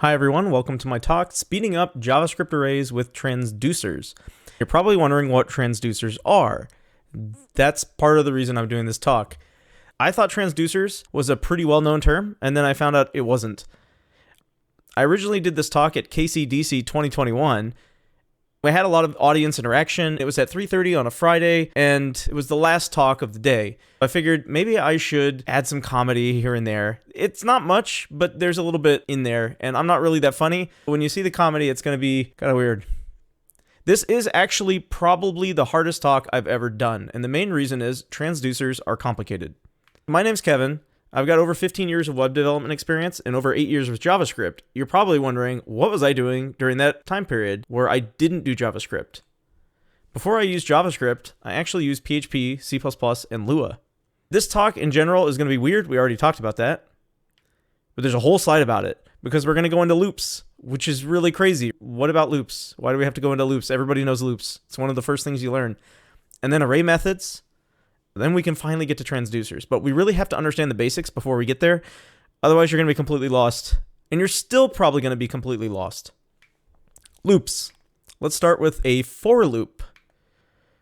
Hi everyone, welcome to my talk, Speeding Up JavaScript Arrays with Transducers. You're probably wondering what transducers are. That's part of the reason I'm doing this talk. I thought transducers was a pretty well-known term, and then I found out it wasn't. I originally did this talk at KCDC 2021. We had a lot of audience interaction. It was at 3:30 on a Friday, and it was the last talk of the day. I figured maybe I should add some comedy here and there. It's not much, but there's a little bit in there, and I'm not really that funny. When you see the comedy, it's going to be kind of weird. This is actually probably the hardest talk I've ever done, and the main reason is transducers are complicated. My name's Kevin. I've got over 15 years of web development experience and over 8 years with JavaScript. You're probably wondering, what was I doing during that time period where I didn't do JavaScript? Before I used JavaScript, I actually used PHP, C++, and Lua. This talk in general is going to be weird. We already talked about that. But there's a whole slide about it because we're going to go into loops, which is really crazy. What about loops? Why do we have to go into loops? Everybody knows loops. It's one of the first things you learn. And then array methods. Then we can finally get to transducers. But we really have to understand the basics before we get there. Otherwise, you're going to be completely lost. And you're still probably going to be completely lost. Loops. Let's start with a for loop.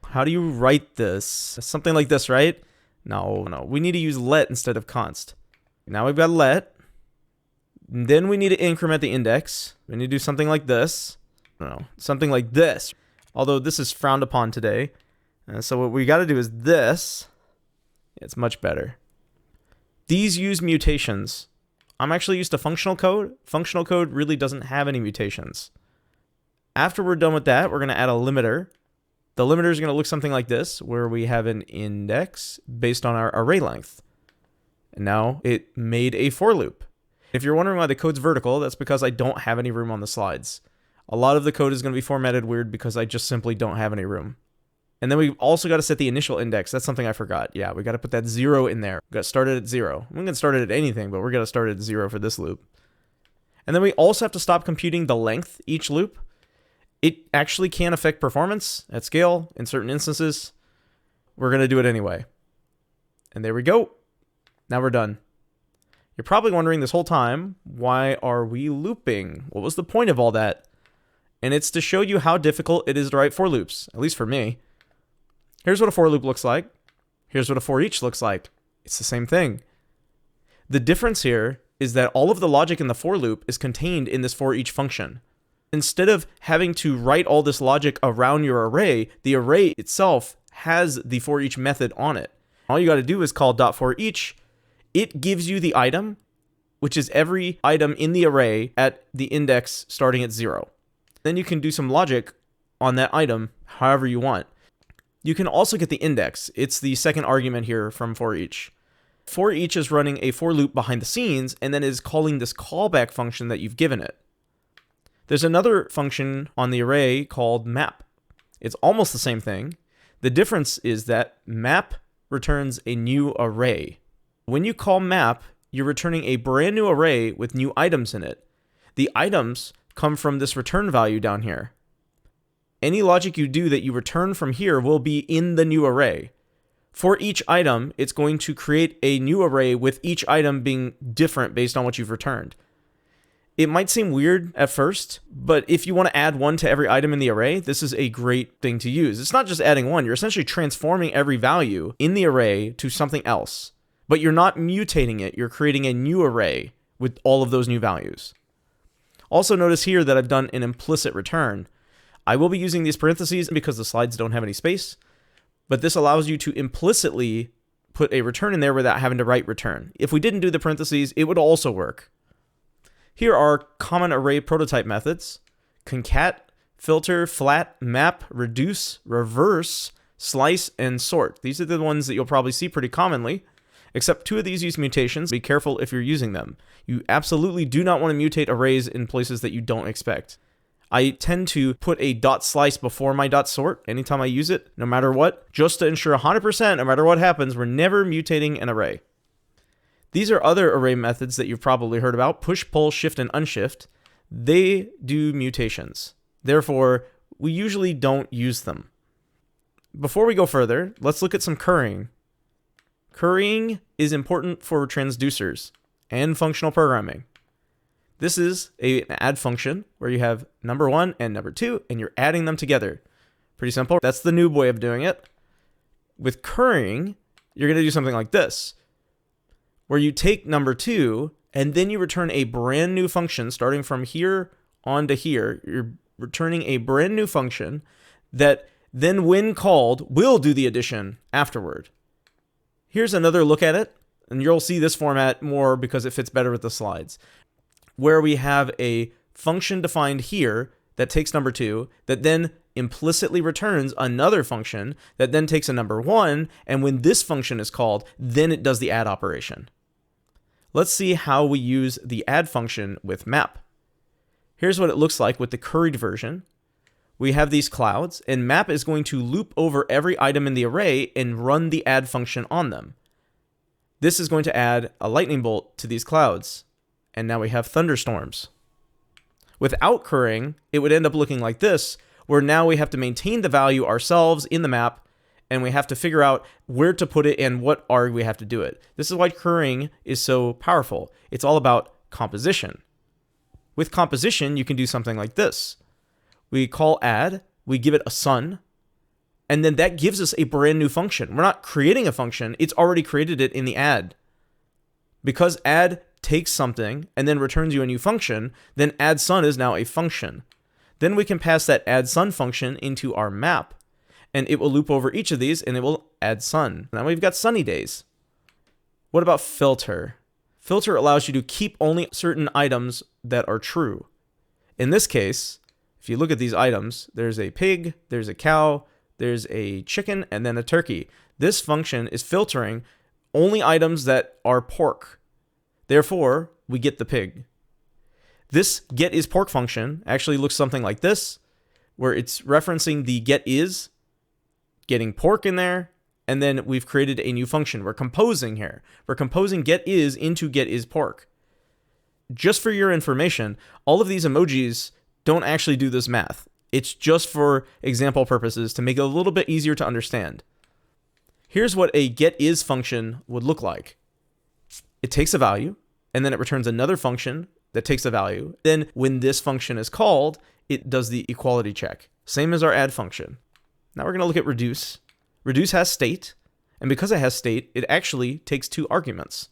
How do you write this? Something like this, right? No. We need to use let instead of const. Now we've got let. Then we need to increment the index. We need to do something like this. Something like this. Although this is frowned upon today. So what we got to do is this. It's much better. These use mutations. I'm actually used to functional code. Functional code really doesn't have any mutations. After we're done with that, we're going to add a limiter. The limiter is going to look something like this, where we have an index based on our array length. And now it made a for loop. If you're wondering why the code's vertical, that's because I don't have any room on the slides. A lot of the code is going to be formatted weird because I just simply don't have any room. And then we've also got to set the initial index. That's something I forgot. Yeah, we got to put that 0 in there. We got started at 0. We can start it at anything, but we're going to start at 0 for this loop. And then we also have to stop computing the length each loop. It actually can affect performance at scale in certain instances. We're going to do it anyway. And there we go. Now we're done. You're probably wondering this whole time, why are we looping? What was the point of all that? And it's to show you how difficult it is to write for loops, at least for me. Here's what a for loop looks like. Here's what a for each looks like. It's the same thing. The difference here is that all of the logic in the for loop is contained in this for each function. Instead of having to write all this logic around your array, the array itself has the for each method on it. All you got to do is call .forEach. It gives you the item, which is every item in the array at the index starting at 0. Then you can do some logic on that item however you want. You can also get the index. It's the second argument here from for each. For each is running a for loop behind the scenes and then is calling this callback function that you've given it. There's another function on the array called map. It's almost the same thing. The difference is that map returns a new array. When you call map, you're returning a brand new array with new items in it. The items come from this return value down here. Any logic you do that you return from here will be in the new array. For each item, it's going to create a new array with each item being different based on what you've returned. It might seem weird at first, but if you want to add one to every item in the array, this is a great thing to use. It's not just adding one, you're essentially transforming every value in the array to something else. But you're not mutating it, you're creating a new array with all of those new values. Also notice here that I've done an implicit return. I will be using these parentheses because the slides don't have any space, but this allows you to implicitly put a return in there without having to write return. If we didn't do the parentheses, it would also work. Here are common Array.prototype methods: concat, filter, flat, map, reduce, reverse, slice, and sort. These are the ones that you'll probably see pretty commonly, except 2 of these use mutations. Be careful if you're using them. You absolutely do not want to mutate arrays in places that you don't expect. I tend to put a .slice before my .sort anytime I use it, no matter what, just to ensure 100%, no matter what happens, we're never mutating an array. These are other array methods that you've probably heard about: push, pull, shift, and unshift. They do mutations. Therefore, we usually don't use them. Before we go further, let's look at some currying. Currying is important for transducers and functional programming. This is an add function where you have number 1 and number 2, and you're adding them together. Pretty simple. That's the noob way of doing it. With currying, you're going to do something like this, where you take number 2, and then you return a brand new function starting from here on to here. You're returning a brand new function that then, when called, will do the addition afterward. Here's another look at it, and you'll see this format more because it fits better with the slides, where we have a function defined here that takes number 2, that then implicitly returns another function that then takes a number 1, and when this function is called, then it does the add operation. Let's see how we use the add function with map. Here's what it looks like with the curried version. We have these clouds, and map is going to loop over every item in the array and run the add function on them. This is going to add a lightning bolt to these clouds, and now we have thunderstorms. Without currying, it would end up looking like this, where now we have to maintain the value ourselves in the map, and we have to figure out where to put it and what arg we have to do it. This is why currying is so powerful. It's all about composition. With composition, you can do something like this. We call add, we give it a sun, and then that gives us a brand new function. We're not creating a function, it's already created it in the add. Because add takes something and then returns you a new function, then add sun is now a function. Then we can pass that add sun function into our map, and it will loop over each of these and it will add sun. Now we've got sunny days. What about filter? Filter allows you to keep only certain items that are true. In this case, if you look at these items, there's a pig, there's a cow, there's a chicken, and then a turkey. This function is filtering only items that are pork. Therefore, we get the pig. This getIsPork function actually looks something like this, where it's referencing the getIs, getting pork in there, and then we've created a new function. We're composing here. We're composing getIs into getIsPork. Just for your information, all of these emojis don't actually do this math. It's just for example purposes to make it a little bit easier to understand. Here's what a getIs function would look like. It takes a value, and then it returns another function that takes a value. Then when this function is called, it does the equality check. Same as our add function. Now we're going to look at reduce. Reduce has state, and because it has state, it actually takes 2 arguments.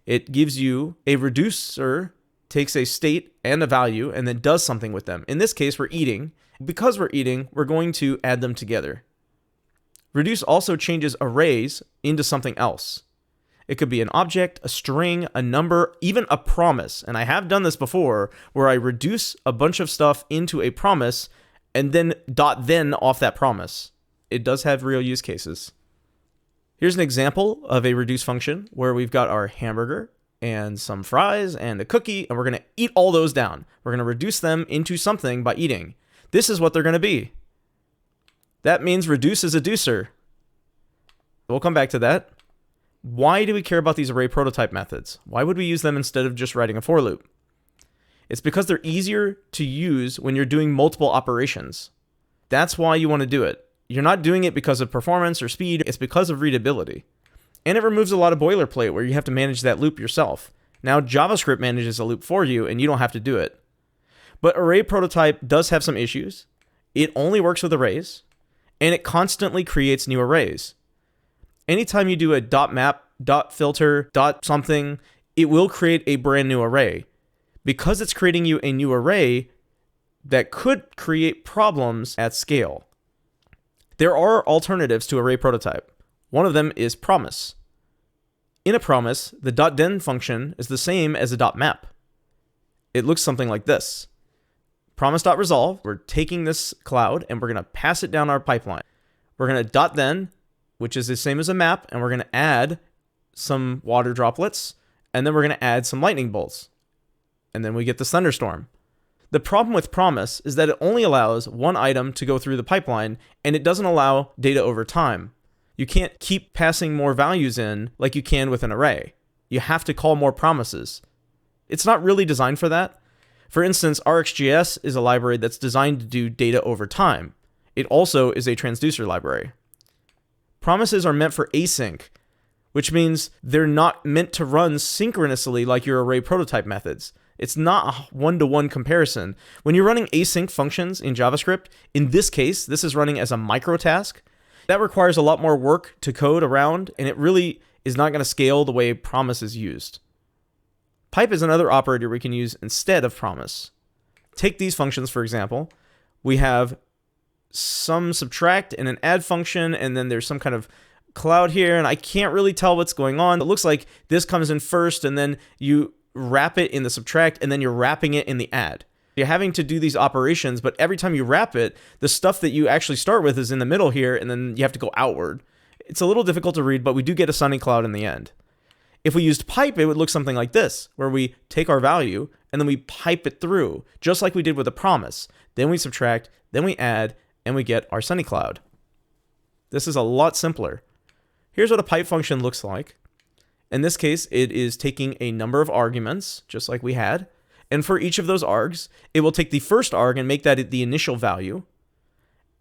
It gives you a reducer, takes a state and a value, and then does something with them. In this case, we're eating. Because we're eating, we're going to add them together. Reduce also changes arrays into something else. It could be an object, a string, a number, even a promise. And I have done this before, where I reduce a bunch of stuff into a promise, and then .then off that promise. It does have real use cases. Here's an example of a reduce function, where we've got our hamburger, and some fries, and a cookie, and we're going to eat all those down. We're going to reduce them into something by eating. This is what they're going to be. That means reduce is a ducer. We'll come back to that. Why do we care about these array.prototype methods? Why would we use them instead of just writing a for loop? It's because they're easier to use when you're doing multiple operations. That's why you want to do it. You're not doing it because of performance or speed, it's because of readability. And it removes a lot of boilerplate where you have to manage that loop yourself. Now JavaScript manages a loop for you and you don't have to do it. But array.prototype does have some issues. It only works with arrays, and it constantly creates new arrays. Anytime you do a .map, .filter, .something, it will create a brand new array. Because it's creating you a new array, that could create problems at scale. There are alternatives to array.prototype. One of them is promise. In a promise, the .then function is the same as a .map. It looks something like this. Promise.resolve, we're taking this cloud and we're going to pass it down our pipeline. We're going to .then, which is the same as a map, and we're going to add some water droplets, and then we're going to add some lightning bolts. And then we get this thunderstorm. The problem with promise is that it only allows one item to go through the pipeline, and it doesn't allow data over time. You can't keep passing more values in like you can with an array. You have to call more promises. It's not really designed for that. For instance, RxJS is a library that's designed to do data over time. It also is a transducer library. Promises are meant for async, which means they're not meant to run synchronously like your array.prototype methods. It's not a one-to-one comparison. When you're running async functions in JavaScript, in this case, this is running as a micro task. That requires a lot more work to code around, and it really is not going to scale the way promise is used. Pipe is another operator we can use instead of promise. Take these functions, for example. We have some subtract and an add function, and then there's some kind of cloud here, and I can't really tell what's going on. It looks like this comes in first, and then you wrap it in the subtract, and then you're wrapping it in the add. You're having to do these operations, but every time you wrap it, the stuff that you actually start with is in the middle here, and then you have to go outward. It's a little difficult to read, but we do get a sunny cloud in the end. If we used pipe, it would look something like this, where we take our value, and then we pipe it through, just like we did with a promise. Then we subtract, then we add, and we get our sunny cloud. This is a lot simpler. Here's what a pipe function looks like. In this case, it is taking a number of arguments, just like we had. And for each of those args, it will take the first arg and make that the initial value.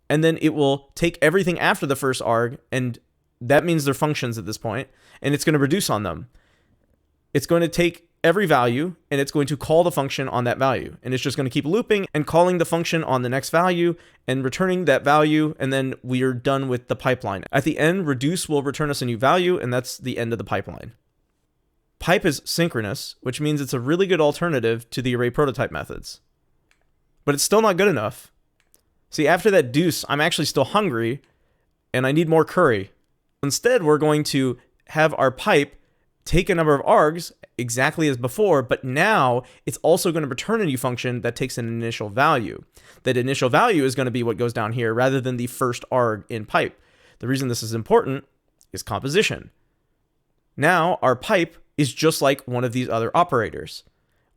And then it will take everything after the first arg, and that means they're functions at this point, and it's going to reduce on them. It's going to take every value, and it's going to call the function on that value. And it's just going to keep looping and calling the function on the next value and returning that value, and then we are done with the pipeline. At the end, reduce will return us a new value, and that's the end of the pipeline. Pipe is synchronous, which means it's a really good alternative to the Array.prototype methods. But it's still not good enough. See, after that deuce, I'm actually still hungry, and I need more curry. Instead, we're going to have our pipe take a number of args exactly as before, but now it's also going to return a new function that takes an initial value. That initial value is going to be what goes down here rather than the first arg in pipe. The reason this is important is composition. Now our pipe is just like one of these other operators.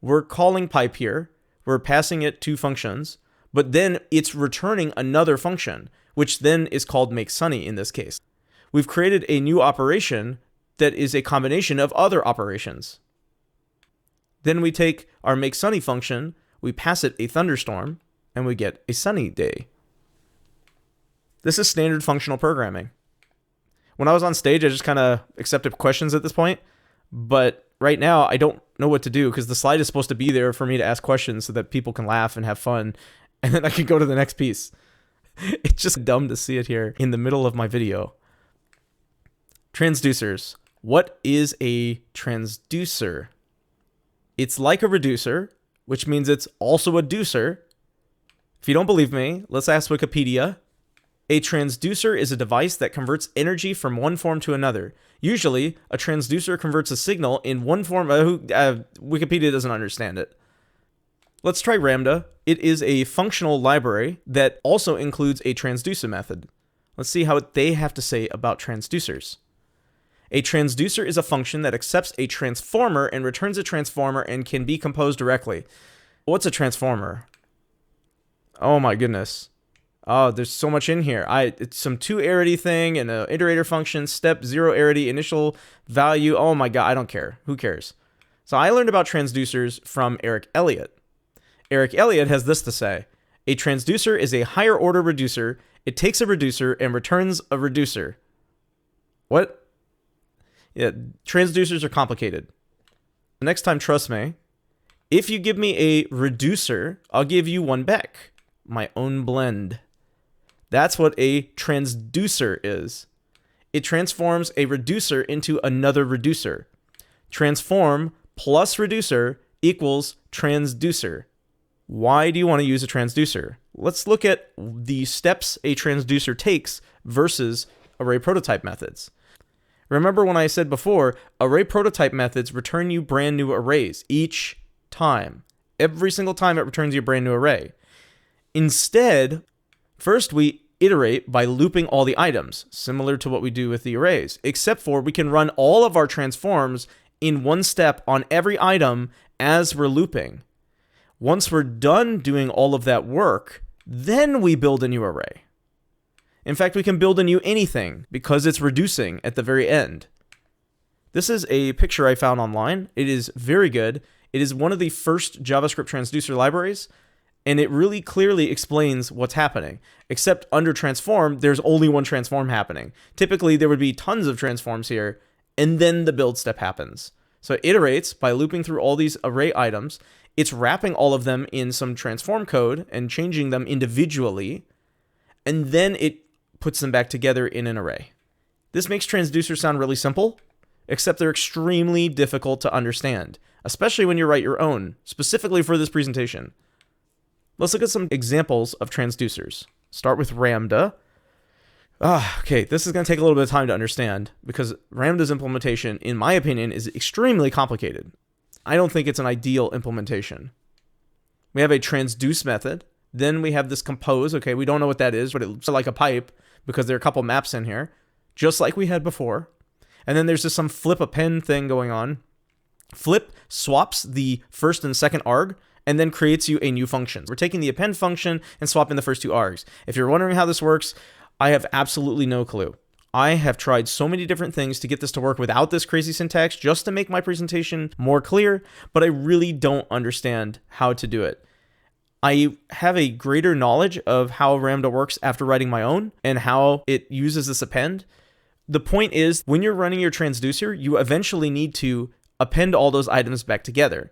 We're calling pipe here, we're passing it two functions, but then it's returning another function, which then is called makeSunny in this case. We've created a new operation that is a combination of other operations. Then we take our makeSunny function, we pass it a thunderstorm, and we get a sunny day. This is standard functional programming. When I was on stage, I just kind of accepted questions at this point, but right now I don't know what to do because the slide is supposed to be there for me to ask questions so that people can laugh and have fun, and then I can go to the next piece. It's just dumb to see it here in the middle of my video. Transducers. What is a transducer? It's like a reducer, which means it's also a ducer. If you don't believe me, let's ask Wikipedia. A transducer is a device that converts energy from one form to another. Usually, a transducer converts a signal in one form. Wikipedia doesn't understand it. Let's try Ramda. It is a functional library that also includes a transducer method. Let's see how they have to say about transducers. A transducer is a function that accepts a transformer and returns a transformer and can be composed directly. What's a transformer? Oh my goodness. Oh, there's so much in here. It's some toArity thing and an iterator function, step, zero arity, initial value. Oh my god, I don't care. Who cares? So I learned about transducers from Eric Elliott. Eric Elliott has this to say. A transducer is a higher order reducer. It takes a reducer and returns a reducer. What? Yeah, transducers are complicated. Next time, trust me. If you give me a reducer, I'll give you one back. My own blend. That's what a transducer is. It transforms a reducer into another reducer. Transform plus reducer equals transducer. Why do you want to use a transducer? Let's look at the steps a transducer takes versus Array.prototype methods. Remember when I said before, Array.prototype methods return you brand new arrays each time. Every single time it returns you a brand new array. Instead, first we iterate by looping all the items, similar to what we do with the arrays, except for we can run all of our transforms in one step on every item as we're looping. Once we're done doing all of that work, then we build a new array. In fact, we can build a new anything because it's reducing at the very end. This is a picture I found online. It is very good. It is one of the first JavaScript transducer libraries, and it really clearly explains what's happening. Except under transform, there's only one transform happening. Typically, there would be tons of transforms here, and then the build step happens. So it iterates by looping through all these array items. It's wrapping all of them in some transform code and changing them individually, and then it puts them back together in an array. This makes transducers sound really simple, except they're extremely difficult to understand, especially when you write your own, specifically for this presentation. Let's look at some examples of transducers. Start with Ramda. Okay, this is going to take a little bit of time to understand because Ramda's implementation, in my opinion, is extremely complicated. I don't think it's an ideal implementation. We have a transduce method. Then we have this compose. Okay, we don't know what that is, but it looks like a pipe because there are a couple maps in here, just like we had before. And then there's just some flip append thing going on. Flip swaps the first and second arg and then creates you a new function. We're taking the append function and swapping the first two args. If you're wondering how this works, I have absolutely no clue. I have tried so many different things to get this to work without this crazy syntax just to make my presentation more clear, but I really don't understand how to do it. I have a greater knowledge of how Ramda works after writing my own and how it uses this append. The point is, when you're running your transducer, you eventually need to append all those items back together.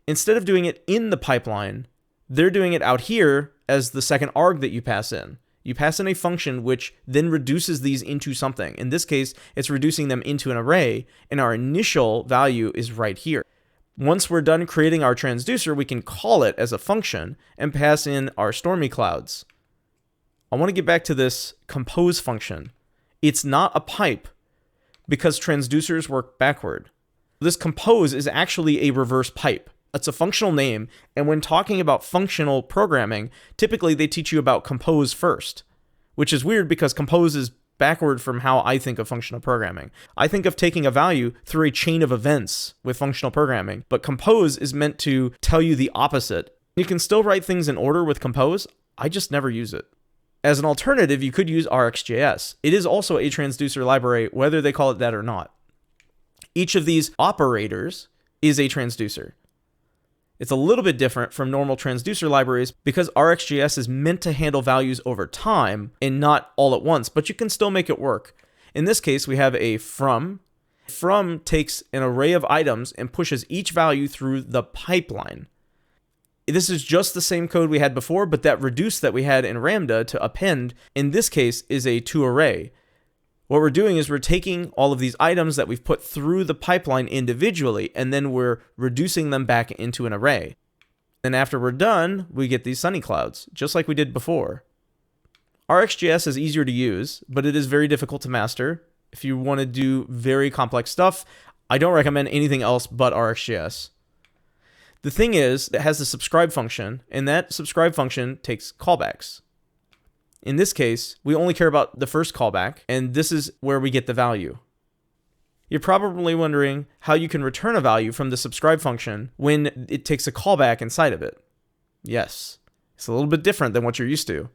Instead of doing it in the pipeline, they're doing it out here as the second arg that you pass in. You pass in a function which then reduces these into something. In this case, it's reducing them into an array, and our initial value is right here. Once we're done creating our transducer, we can call it as a function and pass in our stormy clouds. I want to get back to this compose function. It's not a pipe because transducers work backward. This compose is actually a reverse pipe. It's a functional name, and when talking about functional programming, typically they teach you about compose first, which is weird because compose is backward from how I think of functional programming. I think of taking a value through a chain of events with functional programming, but compose is meant to tell you the opposite. You can still write things in order with compose, I just never use it. As an alternative, you could use RxJS. It is also a transducer library, whether they call it that or not. Each of these operators is a transducer. It's a little bit different from normal transducer libraries because RxJS is meant to handle values over time and not all at once, but you can still make it work. In this case, we have a from. From takes an array of items and pushes each value through the pipeline. This is just the same code we had before, but that reduce that we had in Ramda to append, in this case, is a toArray. What we're doing is we're taking all of these items that we've put through the pipeline individually, and then we're reducing them back into an array. And after we're done, we get these sunny clouds, just like we did before. RxJS is easier to use, but it is very difficult to master. If you want to do very complex stuff, I don't recommend anything else but RxJS. The thing is, it has the subscribe function, and that subscribe function takes callbacks. In this case, we only care about the first callback, and this is where we get the value. You're probably wondering how you can return a value from the subscribe function when it takes a callback inside of it. Yes, it's a little bit different than what you're used to.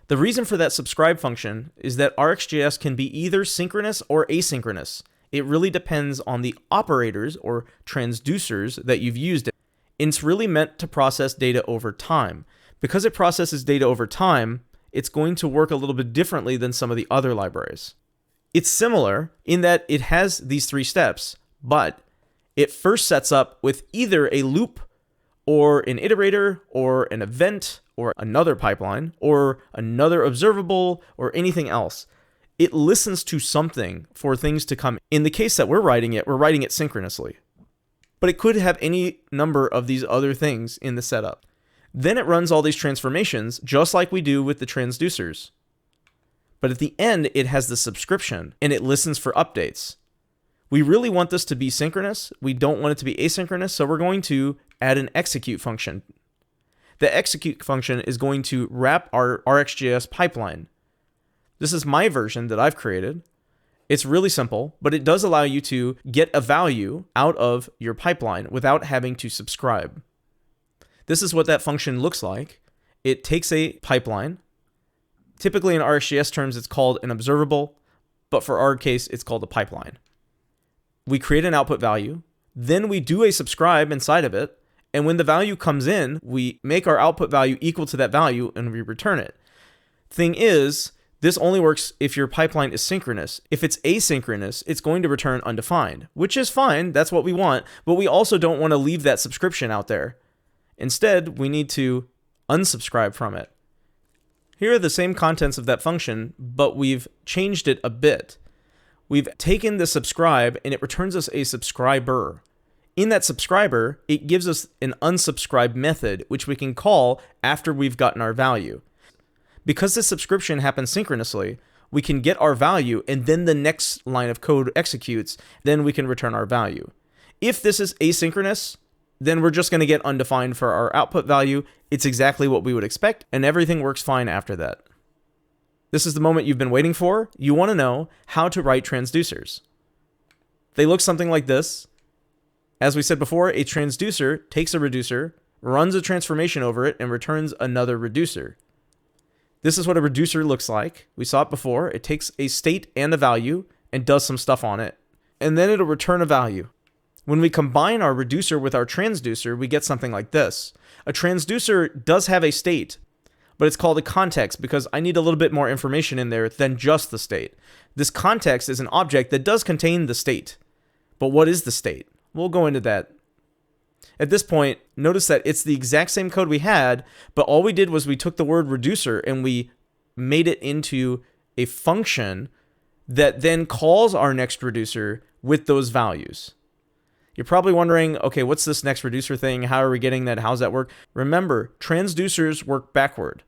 The reason for that subscribe function is that RxJS can be either synchronous or asynchronous. It really depends on the operators or transducers that you've used. It's really meant to process data over time. Because it processes data over time, it's going to work a little bit differently than some of the other libraries. It's similar in that it has these three steps, but it first sets up with either a loop or an iterator or an event or another pipeline or another observable or anything else. It listens to something for things to come. In the case that we're writing it synchronously. But it could have any number of these other things in the setup. Then it runs all these transformations, just like we do with the transducers. But at the end, it has the subscription, and it listens for updates. We really want this to be synchronous. We don't want it to be asynchronous, so we're going to add an execute function. The execute function is going to wrap our RxJS pipeline. This is my version that I've created. It's really simple, but it does allow you to get a value out of your pipeline without having to subscribe. This is what that function looks like. It takes a pipeline. Typically in RxJS terms, it's called an observable, but for our case, it's called a pipeline. We create an output value, then we do a subscribe inside of it, and when the value comes in, we make our output value equal to that value and we return it. Thing is, This only works if your pipeline is synchronous. If it's asynchronous, it's going to return undefined, which is fine. That's what we want, but we also don't want to leave that subscription out there. Instead, we need to unsubscribe from it. Here are the same contents of that function, but we've changed it a bit. We've taken the subscribe and it returns us a subscriber. In that subscriber, it gives us an unsubscribe method, which we can call after we've gotten our value. Because this subscription happens synchronously, we can get our value and then the next line of code executes, then we can return our value. If this is asynchronous, then we're just going to get undefined for our output value. It's exactly what we would expect, and everything works fine after that. This is the moment you've been waiting for. You want to know how to write transducers. They look something like this. As we said before, a transducer takes a reducer, runs a transformation over it, and returns another reducer. This is what a reducer looks like. We saw it before. It takes a state and a value and does some stuff on it, and then it'll return a value. When we combine our reducer with our transducer, we get something like this. A transducer does have a state, but it's called a context because I need a little bit more information in there than just the state. This context is an object that does contain the state. But what is the state? We'll go into that. At this point, notice that it's the exact same code we had, but all we did was we took the word reducer and we made it into a function that then calls our next reducer with those values. You're probably wondering, okay, what's this next reducer thing? How are we getting that? How does that work? Remember, transducers work backward.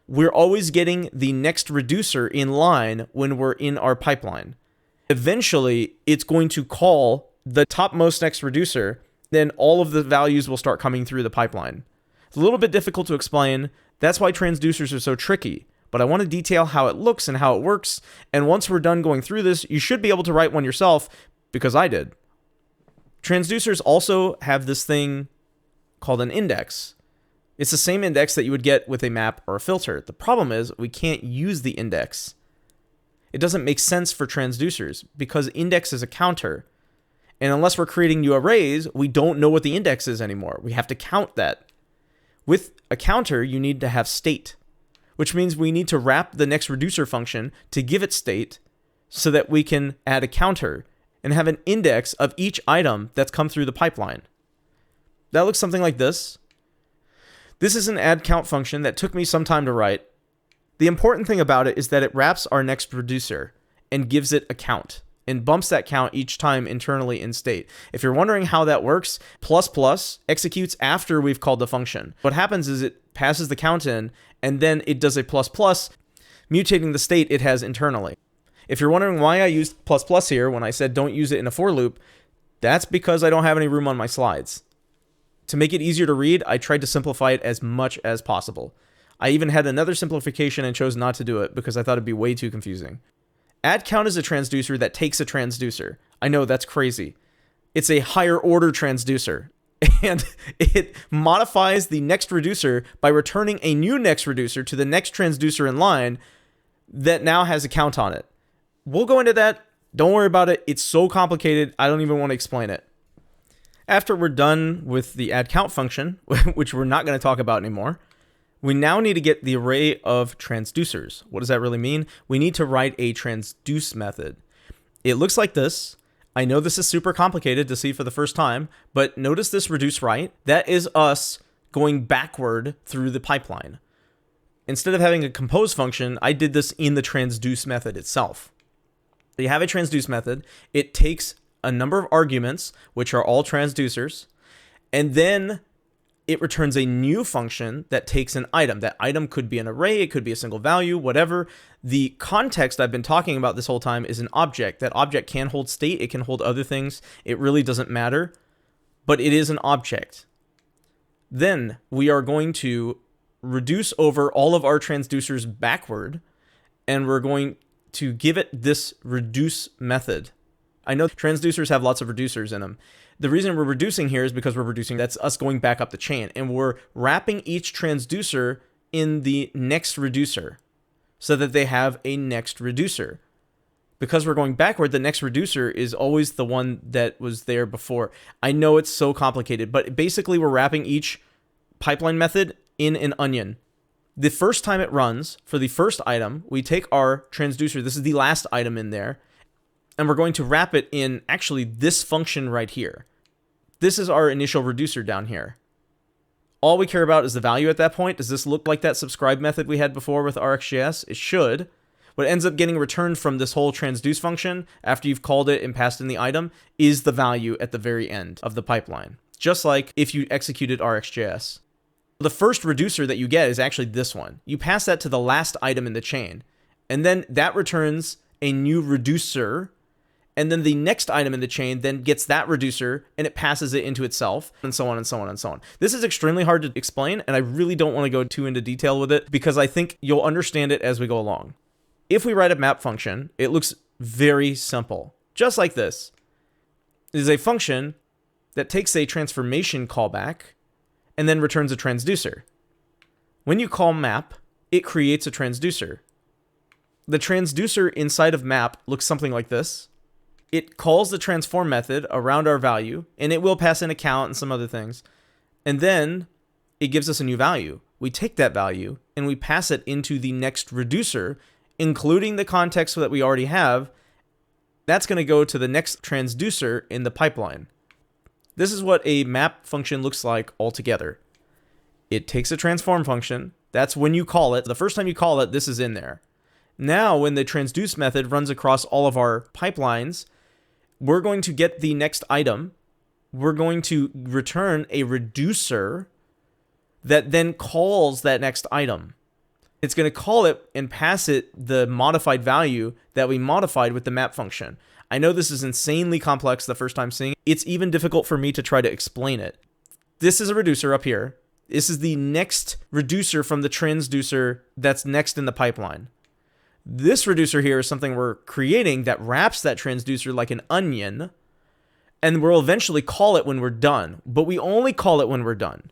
We're always getting the next reducer in line when we're in our pipeline. Eventually, it's going to call the topmost next reducer, then all of the values will start coming through the pipeline. It's a little bit difficult to explain. That's why transducers are so tricky. But I want to detail how it looks and how it works. And once we're done going through this, you should be able to write one yourself, because I did. Transducers also have this thing called an index. It's the same index that you would get with a map or a filter. The problem is we can't use the index. It doesn't make sense for transducers because index is a counter. And unless we're creating new arrays, we don't know what the index is anymore. We have to count that. With a counter, you need to have state, which means we need to wrap the next reducer function to give it state so that we can add a counter and have an index of each item that's come through the pipeline. That looks something like this. This is an add count function that took me some time to write. The important thing about it is that it wraps our next reducer and gives it a count and bumps that count each time internally in state. If you're wondering how that works, ++ executes after we've called the function. What happens is it passes the count in and then it does a ++, mutating the state it has internally. If you're wondering why I used ++ here when I said don't use it in a for loop, that's because I don't have any room on my slides. To make it easier to read, I tried to simplify it as much as possible. I even had another simplification and chose not to do it because I thought it'd be way too confusing. Add count is a transducer that takes a transducer. I know, that's crazy. It's a higher order transducer. And it modifies the next reducer by returning a new next reducer to the next transducer in line that now has a count on it. We'll go into that. Don't worry about it. It's so complicated, I don't even want to explain it. After we're done with the add count function, which we're not going to talk about anymore, we now need to get the array of transducers. What does that really mean? We need to write a transduce method. It looks like this. I know this is super complicated to see for the first time, but notice this reduce right. That is us going backward through the pipeline. Instead of having a compose function, I did this in the transduce method itself. You have a transduce method. It takes a number of arguments, which are all transducers, and then it returns a new function that takes an item. That item could be an array, it could be a single value, whatever. The context I've been talking about this whole time is an object. That object can hold state, it can hold other things. It really doesn't matter, but it is an object. Then we are going to reduce over all of our transducers backward, and we're going to give it this reduce method. I know transducers have lots of reducers in them. The reason we're reducing here is because we're reducing, that's us going back up the chain, and we're wrapping each transducer in the next reducer so that they have a next reducer. Because we're going backward, the next reducer is always the one that was there before. I know it's so complicated, but basically we're wrapping each pipeline method in an onion. The first time it runs, for the first item, we take our transducer, this is the last item in there, and we're going to wrap it in actually this function right here. This is our initial reducer down here. All we care about is the value at that point. Does this look like that subscribe method we had before with RxJS? It should. What ends up getting returned from this whole transduce function, after you've called it and passed in the item, is the value at the very end of the pipeline. Just like if you executed RxJS. The first reducer that you get is actually this one. You pass that to the last item in the chain, and then that returns a new reducer, and then the next item in the chain then gets that reducer, and it passes it into itself, and so on and so on and so on. This is extremely hard to explain, and I really don't want to go too into detail with it, because I think you'll understand it as we go along. If we write a map function, it looks very simple. Just like this. It is a function that takes a transformation callback and then returns a transducer. When you call map, it creates a transducer. The transducer inside of map looks something like this. It calls the transform method around our value, and it will pass in a count and some other things. And then it gives us a new value. We take that value and we pass it into the next reducer, including the context that we already have. That's going to go to the next transducer in the pipeline. This is what a map function looks like altogether. It takes a transform function. That's when you call it. The first time you call it, this is in there. Now, when the transduce method runs across all of our pipelines, we're going to get the next item. We're going to return a reducer that then calls that next item. It's going to call it and pass it the modified value that we modified with the map function. I know this is insanely complex the first time seeing it. It's even difficult for me to try to explain it. This is a reducer up here. This is the next reducer from the transducer that's next in the pipeline. This reducer here is something we're creating that wraps that transducer like an onion, and we'll eventually call it when we're done, but we only call it when we're done.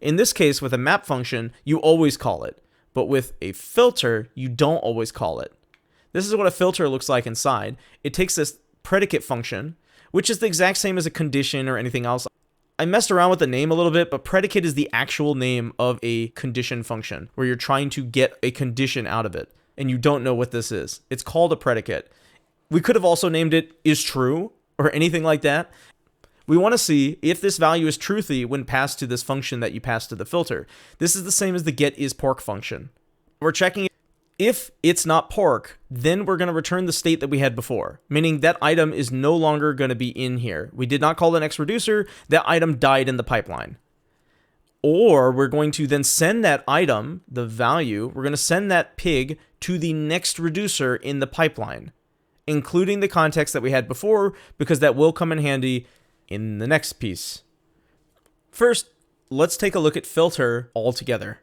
In this case, with a map function, you always call it, but with a filter, you don't always call it. This is what a filter looks like inside. It takes this predicate function, which is the exact same as a condition or anything else. I messed around with the name a little bit, but predicate is the actual name of a condition function, where you're trying to get a condition out of it, and you don't know what this is. It's called a predicate. We could have also named it isTrue, or anything like that. We want to see if this value is truthy when passed to this function that you pass to the filter. This is the same as the getIsPork function. We're checking if it's not pork, then we're going to return the state that we had before, meaning that item is no longer going to be in here. We did not call the next reducer. That item died in the pipeline. Or we're going to then send that item, the value, we're going to send that pig to the next reducer in the pipeline, including the context that we had before, because that will come in handy in the next piece. First, let's take a look at filter altogether.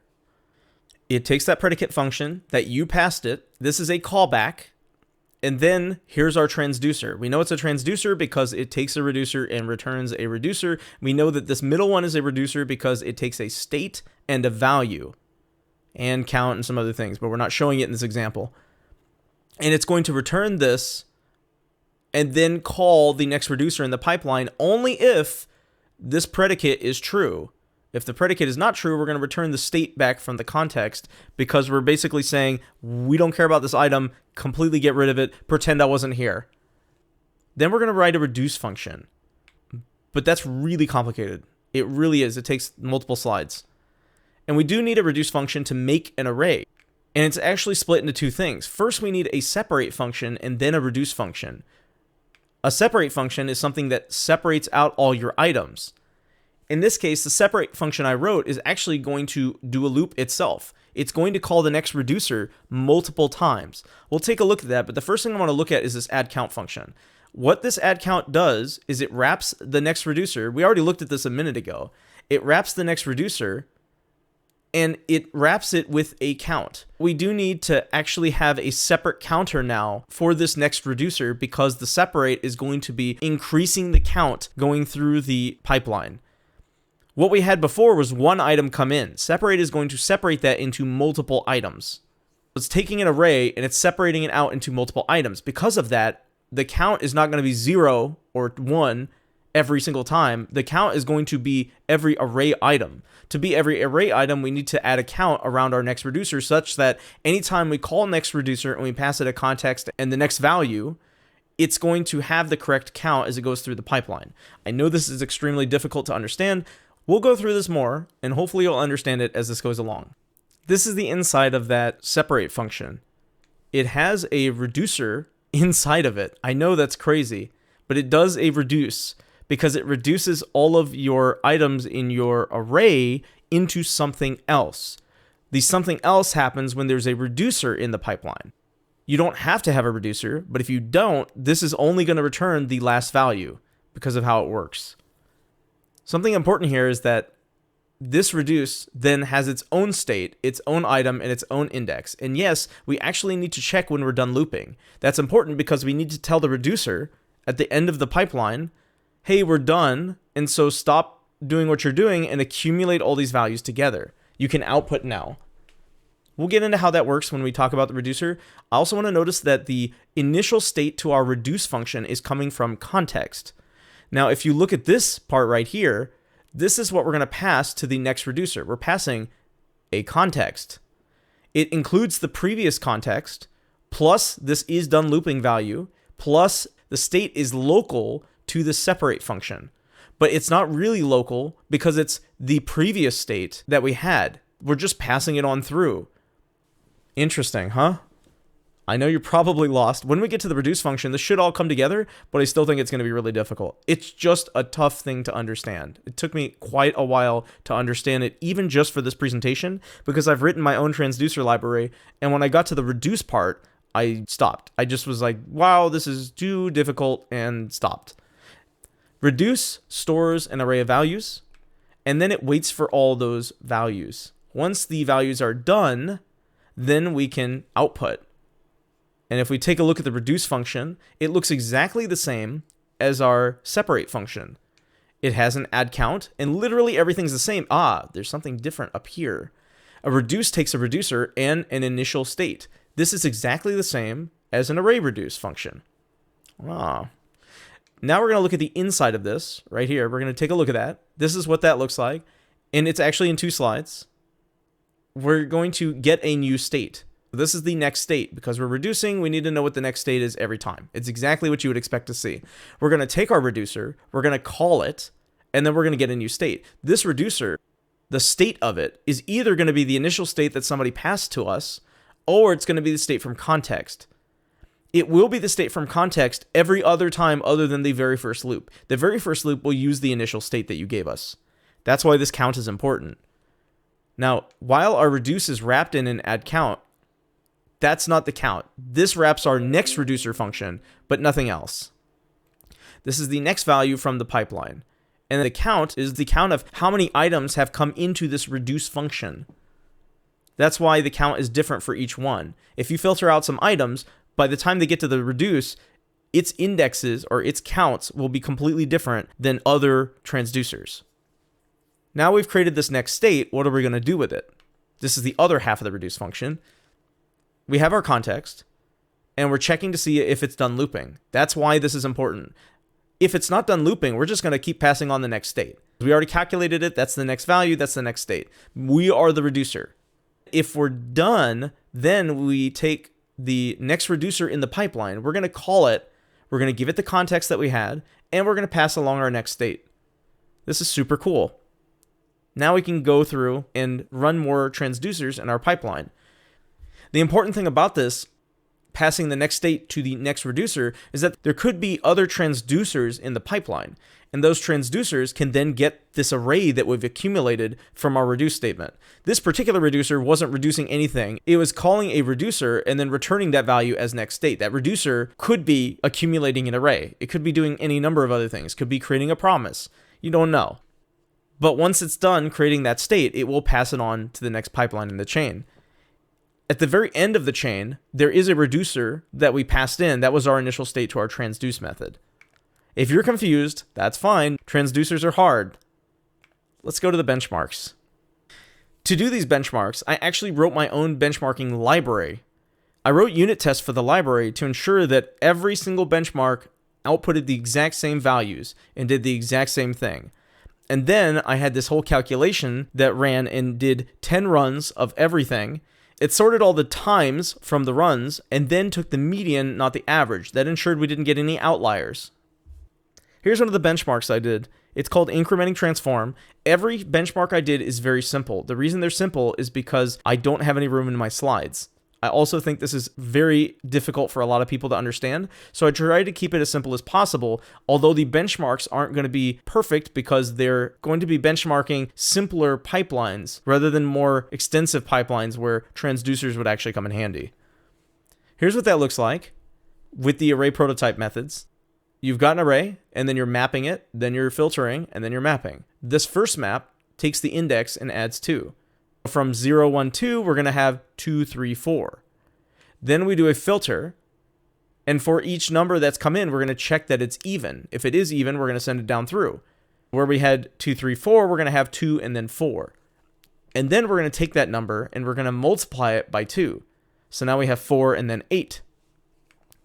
It takes that predicate function that you passed it. This is a callback. And then here's our transducer. We know it's a transducer because it takes a reducer and returns a reducer. We know that this middle one is a reducer because it takes a state and a value and count and some other things, but we're not showing it in this example. And it's going to return this and then call the next reducer in the pipeline only if this predicate is true. If the predicate is not true, we're going to return the state back from the context, because we're basically saying, we don't care about this item, completely get rid of it, pretend I wasn't here. Then we're going to write a reduce function. But that's really complicated. It really is. It takes multiple slides. And we do need a reduce function to make an array. And it's actually split into two things. First, we need a separate function and then a reduce function. A separate function is something that separates out all your items. In this case, the separate function I wrote is actually going to do a loop itself. It's going to call the next reducer multiple times. We'll take a look at that, but the first thing I want to look at is this add count function. What this add count does is it wraps the next reducer. We already looked at this a minute ago. It wraps the next reducer, and it wraps it with a count. We do need to actually have a separate counter now for this next reducer, because the separate is going to be increasing the count going through the pipeline. What we had before was one item come in. Separate is going to separate that into multiple items. It's taking an array and it's separating it out into multiple items. Because of that, the count is not going to be 0 or 1. every single time. The count is going to be every array item. To be every array item, we need to add a count around our next reducer such that anytime we call next reducer and we pass it a context and the next value, it's going to have the correct count as it goes through the pipeline. I know this is extremely difficult to understand. We'll go through this more, and hopefully you'll understand it as this goes along. This is the inside of that separate function. It has a reducer inside of it. I know that's crazy, but it does a reduce because it reduces all of your items in your array into something else. The something else happens when there's a reducer in the pipeline. You don't have to have a reducer, but if you don't, this is only going to return the last value because of how it works. Something important here is that this reduce then has its own state, its own item, and its own index. And yes, we actually need to check when we're done looping. That's important because we need to tell the reducer at the end of the pipeline, hey, we're done, and so stop doing what you're doing and accumulate all these values together. You can output now. We'll get into how that works when we talk about the reducer. I also want to notice that the initial state to our reduce function is coming from context. Now, if you look at this part right here, this is what we're going to pass to the next reducer. We're passing a context. It includes the previous context, plus this is done looping value, plus the state is local to the separate function. But it's not really local because it's the previous state that we had. We're just passing it on through. Interesting, huh? I know you're probably lost. When we get to the reduce function, this should all come together, but I still think it's going to be really difficult. It's just a tough thing to understand. It took me quite a while to understand it, even just for this presentation, because I've written my own transducer library, and when I got to the reduce part, I stopped. I just was like, wow, this is too difficult, and stopped. Reduce stores an array of values, and then it waits for all those values. Once the values are done, then we can output. And if we take a look at the reduce function, it looks exactly the same as our separate function. It has an add count, and literally everything's the same. There's something different up here. A reduce takes a reducer and an initial state. This is exactly the same as an array reduce function. Now we're going to look at the inside of this right here. We're going to take a look at that. This is what that looks like, and it's actually in 2 slides. We're going to get a new state. This is the next state. Because we're reducing, we need to know what the next state is every time. It's exactly what you would expect to see. We're going to take our reducer, we're going to call it, and then we're going to get a new state. This reducer, the state of it, is either going to be the initial state that somebody passed to us, or it's going to be the state from context. It will be the state from context every other time other than the very first loop. The very first loop will use the initial state that you gave us. That's why this count is important. Now, while our reduce is wrapped in an add count, that's not the count. This wraps our next reducer function, but nothing else. This is the next value from the pipeline. And the count is the count of how many items have come into this reduce function. That's why the count is different for each one. If you filter out some items, by the time they get to the reduce, its indexes or its counts will be completely different than other transducers. Now we've created this next state, what are we going to do with it? This is the other half of the reduce function. We have our context, and we're checking to see if it's done looping. That's why this is important. If it's not done looping, we're just going to keep passing on the next state. We already calculated it, that's the next value, that's the next state. We are the reducer. If we're done, then we take the next reducer in the pipeline, we're going to call it, we're going to give it the context that we had, and we're going to pass along our next state. This is super cool. Now we can go through and run more transducers in our pipeline. The important thing about this, passing the next state to the next reducer, is that there could be other transducers in the pipeline. And those transducers can then get this array that we've accumulated from our reduce statement. This particular reducer wasn't reducing anything. It was calling a reducer and then returning that value as next state. That reducer could be accumulating an array. It could be doing any number of other things. It could be creating a promise. You don't know. But once it's done creating that state, it will pass it on to the next pipeline in the chain. At the very end of the chain, there is a reducer that we passed in. That was our initial state to our transduce method. If you're confused, that's fine. Transducers are hard. Let's go to the benchmarks. To do these benchmarks, I actually wrote my own benchmarking library. I wrote unit tests for the library to ensure that every single benchmark outputted the exact same values and did the exact same thing. And then I had this whole calculation that ran and did 10 runs of everything. It sorted all the times from the runs and then took the median, not the average. That ensured we didn't get any outliers. Here's one of the benchmarks I did. It's called incrementing transform. Every benchmark I did is very simple. The reason they're simple is because I don't have any room in my slides. I also think this is very difficult for a lot of people to understand, so I try to keep it as simple as possible, although the benchmarks aren't going to be perfect because they're going to be benchmarking simpler pipelines rather than more extensive pipelines where transducers would actually come in handy. Here's what that looks like with the Array.prototype methods. You've got an array, and then you're mapping it, then you're filtering, and then you're mapping. This first map takes the index and adds 2. From 0, 1, 2, we're going to have 2, 3, 4. Then we do a filter, and for each number that's come in, we're going to check that it's even. If it is even, we're going to send it down through. Where we had 2, 3, 4, we're going to have 2 and then 4. And then we're going to take that number, and we're going to multiply it by 2. So now we have 4 and then 8.